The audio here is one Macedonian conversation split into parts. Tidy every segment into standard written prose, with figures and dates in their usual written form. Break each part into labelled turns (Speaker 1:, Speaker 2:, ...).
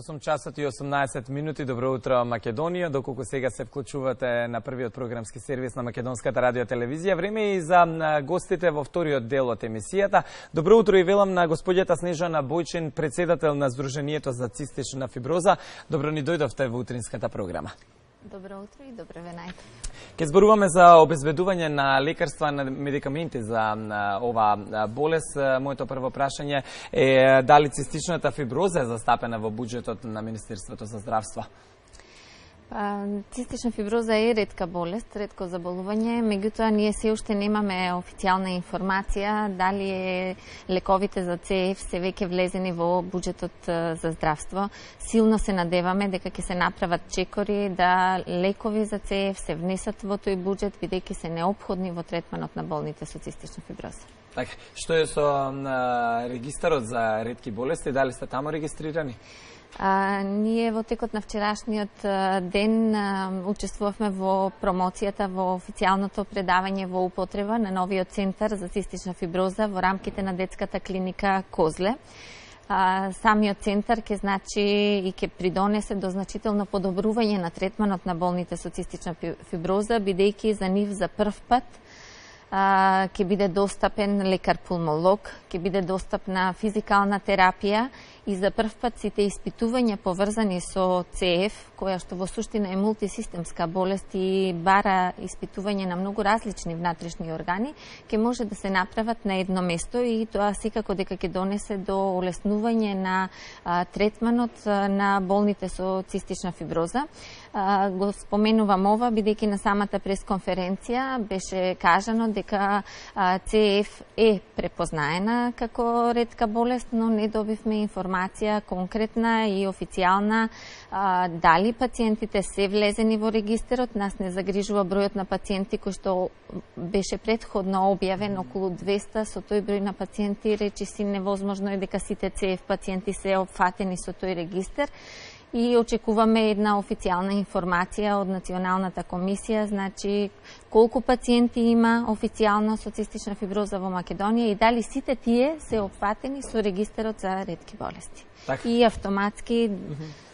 Speaker 1: 8 часот и 18 минути. Добро утро, Македонија. Доколку сега се вклучувате на првиот програмски сервис на Македонската радиотелевизија, време е и за гостите во вториот дел од емисијата. Добро утро и велам на господјата Снежана Бојчин, председател на Сдруженијето за цистична фиброза. Добро ни дојдовте во утринската програма.
Speaker 2: Добро утро и добро ве најдов.
Speaker 1: Ке зборуваме за обезбедување на лекарства, на медикаменти за ова болест. Моето прво прашање е дали цистичната фиброза е застапена во буџетот на Министерството за здравство?
Speaker 2: Цистична фиброза е ретка болест, ретко заболување, меѓутоа ние се уште немаме официјална информација дали лековите за ЦЕФ се веќе влезени во буџетот за здравство. Силно се надеваме дека ќе се направат чекори да лекови за ЦЕФ се внесат во тој буџет, бидејќи се неопходни во третманот на болните со цистична фиброза.
Speaker 1: Така, што е со регистарот за ретки болести, дали сте таму регистрирани?
Speaker 2: Ние во текот на вчерашниот ден учествувавме во промоцијата во официјалното предавање во употреба на новиот центар за цистична фиброза во рамките на детската клиника Козле. Самиот центар ќе значи и ќе придонесе до значително подобрување на третманот на болните со цистична фиброза, бидејќи за нив за прв пат ќе биде достапен лекар-пулмолог, ќе биде достапна физикална терапија и за прв пат сите испитувања поврзани со ЦЕФ, која што во суштина е мултисистемска болест и бара испитување на многу различни внатрешни органи, ќе може да се направат на едно место и тоа секако дека ќе донесе до олеснување на третманот на болните со цистична фиброза. Го споменувам ова, бидејќи на самата пресконференција беше кажано дека ЦЕФ е препознаена како ретка болест, но не добивме информација конкретна и официјална дали пациентите се влезени во регистерот. Нас не загрижува бројот на пациенти кој што беше претходно објавен околу 200. Со тој број на пациенти речиси невозможно е дека сите ЦЕФ пациенти се опфатени со тој регистер. И очекуваме една официјална информација од Националната комисија, значи колку пациенти има официјално со цистична фиброза во Македонија и дали сите тие се опфатени со регистерот за ретки болести.
Speaker 1: Так.
Speaker 2: И автоматски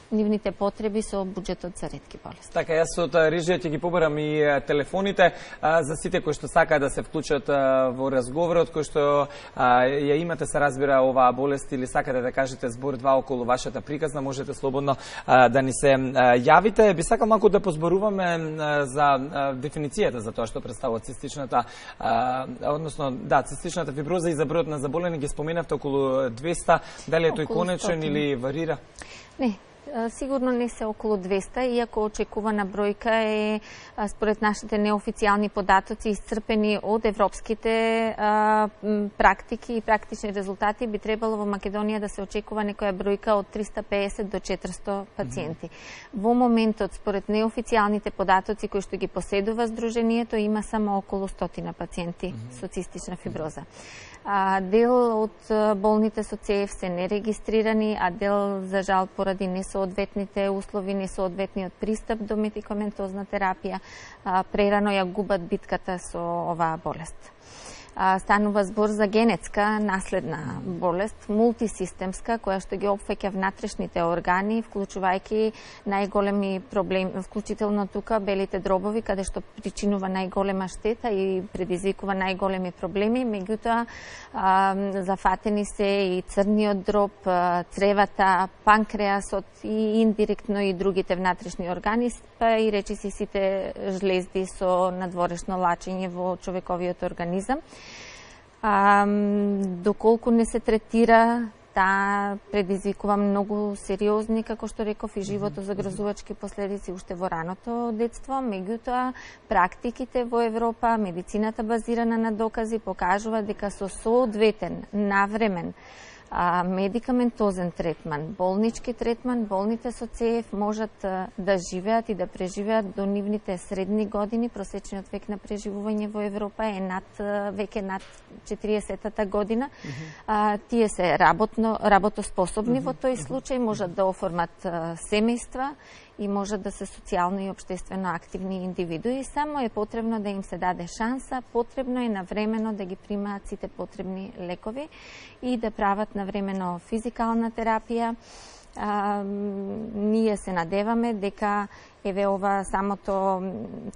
Speaker 2: нивните потреби со буџетот за ретки болести.
Speaker 1: Така, јас од режија ќе ги побарам и телефоните за сите кои што сакаат да се вклучат во разговорот, кои што ја имате, се разбира, оваа болест или сакате да кажете збор два околу вашата приказна, можете слободно да ни се јавите. Би сакал малку да позборуваме за дефиницијата за тоа што представува цистичната, односно, да, цистичната фиброза и за бројот на заболени ги споменавте околу 200, дали е тој конечен или варира?
Speaker 2: Не. Сигурно не се околу 200, иако очекувана бројка е според нашите неофицијални податоци исцрпени од европските практики и практични резултати, би требало во Македонија да се очекува некоја бројка од 350 до 400 пациенти. Во моментот, според неофицијалните податоци кои што ги поседува Сдруженијето, има само околу 100 пациенти со цистична фиброза. Дел од болните со ЦЕФ се нерегистрирани, а дел, за жал, поради несоодветните услови, несоодветниот пристап до медикаментозна терапија, прерано ја губат битката со оваа болест. Станува збор за генетска наследна болест, мултисистемска, која што ги опфаќа внатрешните органи, вклучувајќи најголеми проблеми, вклучително тука белите дробови, каде што причинува најголема штета и предизвикува најголеми проблеми, меѓутоа зафатени се и црниот дроб, цревата, панкреасот и индиректно и другите внатрешни органи, па и речиси сите жлезди со надворешно лачење во човековиот организам. Доколку не се третира, таа предизвикува многу сериозни, како што реков, и животозагрозувачки последици уште во раното детство. Меѓутоа, практиките во Европа, медицината базирана на докази, покажува дека со соодветен, навремен медикаментозен третман, болнички третман, болните со ЦЕФ можат да живеат и да преживеат до нивните средни години. Просечниот век на преживување во Европа е веќе над 40-та година. Тие се работоспособни во тој случај, можат да оформат семејства и можат да се социјално и општествено активни индивидуи. Само е потребно да им се даде шанса, потребно е навремено да ги примаат сите потребни лекови и да прават навремено физикална терапија, ние се надеваме дека еве ова самото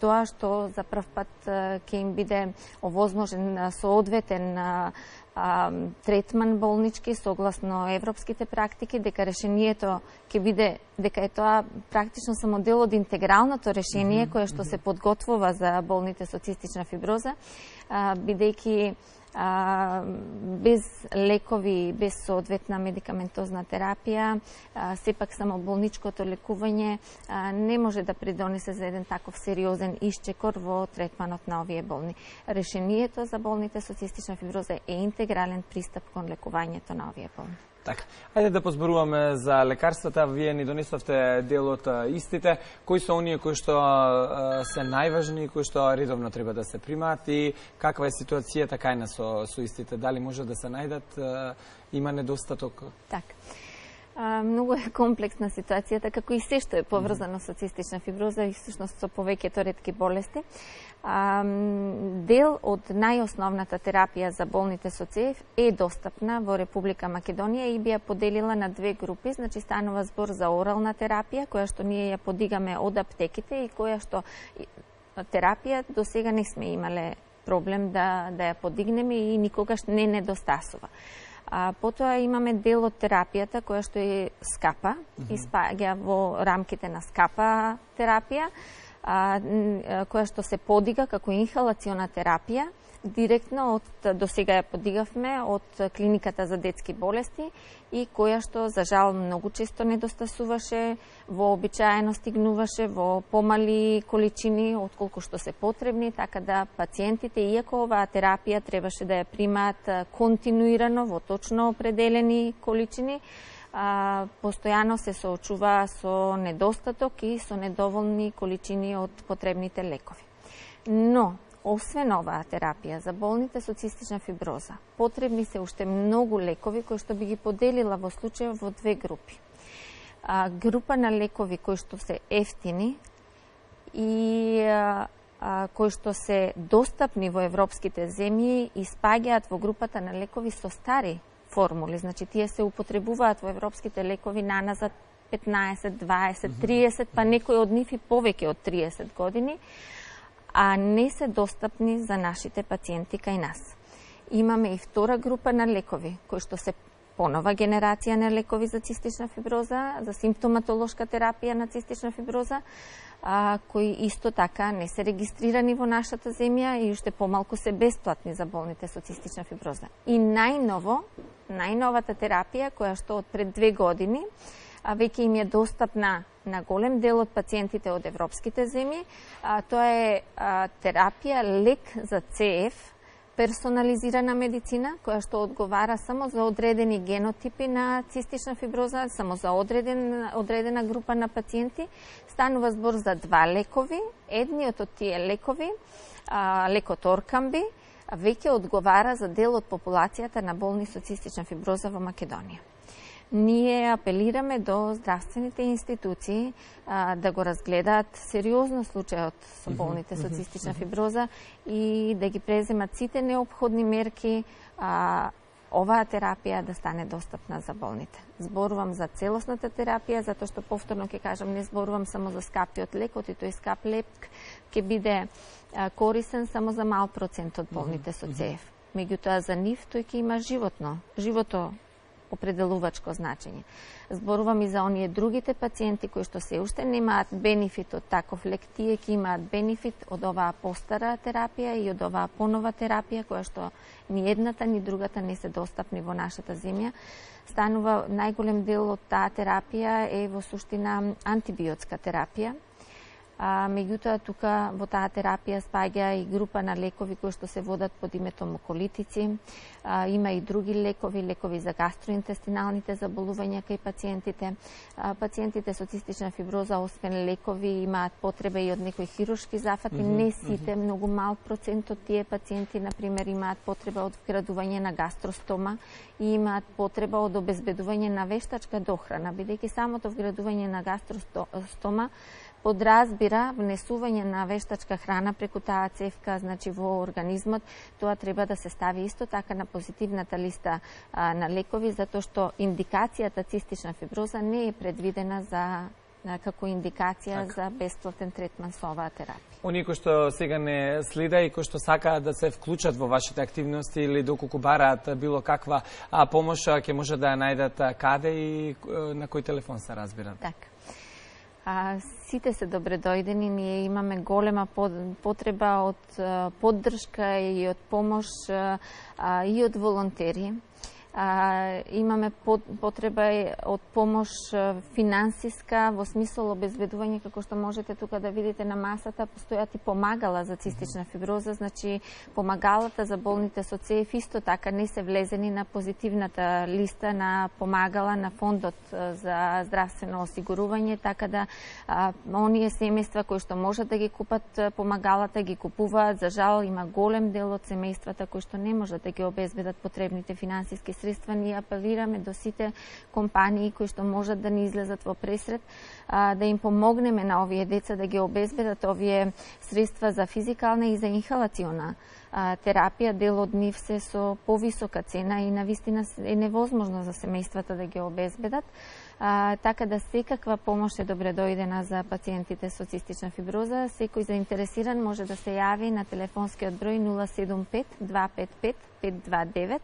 Speaker 2: тоа што за прв пат ќе им биде овозможен соодветен третман болнички согласно европските практики, дека решението ќе биде, дека е тоа практично само дел од интегралното решение кое што се подготвува за болните со цистична фиброза, бидејќи без лекови, без соодветна медикаментозна терапија, сепак само болничкото лекување не може да придонесе за еден таков сериозен исчекор во третманот на овие болни. Решението за болните со цистична фиброза е интегрален пристап кон лекувањето на овие болни.
Speaker 1: Така, ајде да позборуваме за лекарствата. Вие ни донесовте дел од истите. Кои се оние кои што се најважни, кои што редовно треба да се примаат и каква е ситуацијата кај нас со истите? Дали може да се најдат? Има недостаток?
Speaker 2: Така. Многу е комплексна ситуацијата, како и се што е поврзано со цистична фиброза и всушност со повеќето ретки болести. Дел од најосновната терапија за болните со ЦЕФ е достапна во Република Македонија и би ја поделила на две групи. Значи станува збор за орална терапија, која што ние ја подигаме од аптеките и која што терапија до сега не сме имале проблем да ја подигнеме и никогаш не недостасува. Потоа имаме дел од терапијата која што е скапа и спаѓа во рамките на скапа терапија, која што се подига како инхалациона терапија, директно од досега ја подигавме од клиниката за детски болести и која што за жал многу често недостасуваше, вообичаено стигнуваше во помали количини отколку што се потребни, така да пациентите, иако оваа терапија требаше да ја примаат континуирано во точно определени количини, постојано се соочува со недостаток и со недоволни количини од потребните лекови. Но освен оваа терапија за болните со цистична фиброза, потребни се уште многу лекови кои што би ги поделила во случајот во две групи. Група на лекови кои што се ефтини и кои што се достапни во европските земји и спаѓаат во групата на лекови со стари формули. Значи, тие се употребуваат во европските лекови наназад 15, 20, 30, па некои од нив и повеќе од 30 години, а не се достапни за нашите пациенти кај нас. Имаме и втора група на лекови, кои што се понова генерација на лекови за цистична фиброза, за симптоматолошка терапија на цистична фиброза, кои исто така не се регистрирани во нашата земја и уште помалку се бесплатни за болните со цистична фиброза. И најновата терапија, која што од пред 2 години, веќе им е достапна на голем дел од пациентите од европските земји, тоа е терапија лек за ЦЕФ, персонализирана медицина, која што одговара само за одредени генотипи на цистична фиброза, само за одредена група на пациенти. Станува збор за 2 лекови. Едниот од тие лекови, лекот Оркамби, веќе одговара за дел од популацијата на болни со цистична фиброза во Македонија. Ние апелираме до здравствените институции да го разгледаат сериозно случајот со болните со цистична фиброза и да ги преземат сите неопходни мерки оваа терапија да стане достапна за болните. Зборувам за целосната терапија, затоа што повторно ќе кажам, не зборувам само за скапиот лек, и тој скап лек ќе биде корисен само за мал процент од болните со ЦЕФ. Меѓутоа за нив тој ќе има живото определувачко значење. Зборувам и за оние другите пациенти кои што се уште немаат бенефит од таков лек, тие ќе имаат бенефит од оваа постара терапија и од оваа понова терапија, која што ни едната ни другата не се достапни во нашата земја. Станува најголем дел од таа терапија е во суштина антибиотска терапија. Меѓутоа, тука во таа терапија спаѓа и група на лекови кои што се водат под името муколитици. Има и други лекови за гастроинтестиналните заболувања кај пациентите. Пациентите со цистична фиброза, освен лекови, имаат потреба и од некои хируршки зафати. Не сите, многу мал процент од тие пациенти, например, имаат потреба од вградување на гастростома и имаат потреба од обезбедување на вештачка дохрана, бидејќи самото вградување на гастростома подразбира внесување на вештачка храна преку таа цевка, значи во организмот, тоа треба да се стави исто така на позитивната листа на лекови, затоа што индикацијата цистична фиброза не е предвидена како индикација за бесплатен третман со оваа терапија.
Speaker 1: Оние кои што сега не следа и кои што сакаат да се вклучат во вашите активности или доколку бараат било каква помош, ќе може да ја најдат каде и на кој телефон се разбира?
Speaker 2: Така. Сите се добре дојдени, ние имаме голема потреба од поддршка и од помош и од волонтери. Имаме потреба од помош финансиска во смисол обезбедување, како што можете тука да видите на масата, постојат и помагала за цистична фиброза, значи помагалата за болните со ЦЕФ исто така не се влезени на позитивната листа на помагала на фондот за здравствено осигурување, така да оние семејства кои што можат да ги купат помагалата ги купуваат. За жал има голем дел од семејствата кои што не можат да ги обезбедат потребните финансиски средства. Ние апелираме до сите компании кои што можат да ни излезат во пресред, да им помогнеме на овие деца да ги обезбедат овие средства за физикална и за инхалациона терапија. Дел од нив се со повисока цена и навистина е невозможно за семејствата да ги обезбедат. Така да секаква помош е добре дојдена за пациентите со цистична фиброза. Секој заинтересиран може да се јави на телефонскиот број 075 255 529.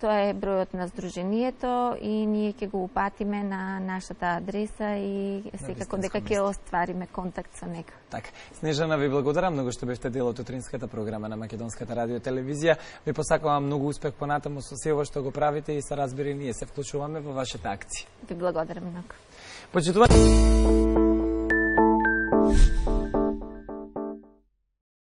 Speaker 2: Тоа е бројот на Сдруженијето и ние ќе го упатиме на нашата адреса и секако дека ќе оствариме контакт со него.
Speaker 1: Така. Снежана, ви благодарам многу што бевте дел од утринската програма на Македонската радио телевизија. Ви посакувам многу успех понатаму со се ова што го правите и се разбери ние се вклучуваме во вашите акции.
Speaker 2: Ви благодарам многу.
Speaker 1: Почитувам